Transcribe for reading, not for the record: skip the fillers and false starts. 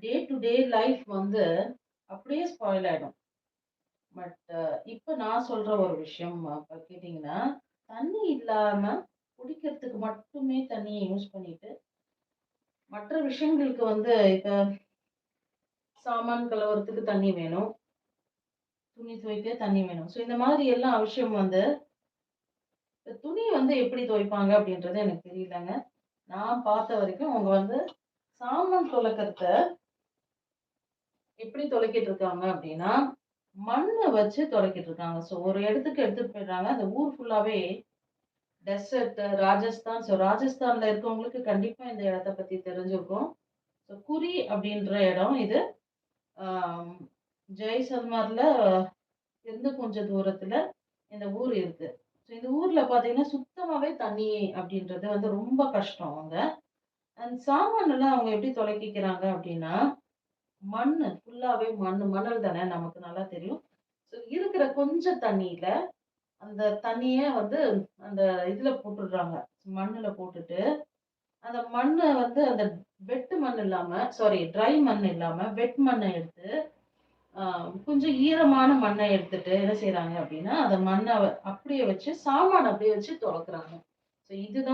Day to day life வந்து அப்படியே spoil ஆயிடும். பட் இப்ப நான் சொல்ற ஒரு விஷயம் கேட்டீங்கன்னா, தண்ணி இல்லாம குடிக்கிறதுக்கு மட்டுமே தண்ணிய யூஸ் பண்ணிட்டு, மற்ற விஷயங்களுக்கு வந்து இப்ப சாமான் கழுவுறதுக்கு தண்ணி வேணும். துணி துவைக்க தண்ணி வேணும். ஸோ இந்த மாதிரி எல்லா விஷயம் வந்து துணி வந்து எப்படி துவைப்பாங்க அப்படின்றது எனக்கு தெரியலங்க. நான் பார்த்த வரைக்கும் அவங்க வந்து சாமான் தொலக்கத்த எப்படி தொலைக்கிட்டு இருக்காங்க அப்படின்னா, மண்ண வச்சு தொலைக்கிட்டு இருக்காங்க. ஸோ ஒரு இடத்துக்கு எடுத்துட்டு போயிடுறாங்க. அந்த ஊர் ஃபுல்லாவே டெசர்ட் ராஜஸ்தான். ஸோ ராஜஸ்தான்ல இருக்கவங்களுக்கு கண்டிப்பா இந்த இடத்த பத்தி தெரிஞ்சிருக்கும். ஸோ குறி அப்படின்ற இடம் இது. ஆம், ஜெய்சல்மர்ல இருந்து கொஞ்சம் தூரத்துல இந்த ஊர் இருக்கு. ஸோ இந்த ஊர்ல பார்த்தீங்கன்னா, சுத்தமாவே தண்ணி அப்படின்றது வந்து ரொம்ப கஷ்டம் அங்க. அண்ட் சாமானெல்லாம் அவங்க எப்படி தொலைக்கிறாங்க அப்படின்னா, மண்ணு ஃபுல்லாவே மண்ணு, மணல் தானே நமக்கு நல்லா தெரியும். ஸோ இருக்கிற கொஞ்சம் தண்ணீல, அந்த தண்ணிய வந்து அந்த இதுல போட்டுடுறாங்க. மண்ணுல போட்டுட்டு, அந்த மண்ண வந்து அந்த வெட்டு மண் இல்லாம சாரி ட்ரை மண் இல்லாம, வெட் மண்ண எடுத்து, அ கொஞ்சம் ஈரமான மண்ண எடுத்துட்டு என்ன செய்றாங்க அப்டின்னா, அத மண்ண அப்படியே வச்சு சாமான அப்படியே வச்சு தொலக்குறாங்க. ஸோ இதுதான்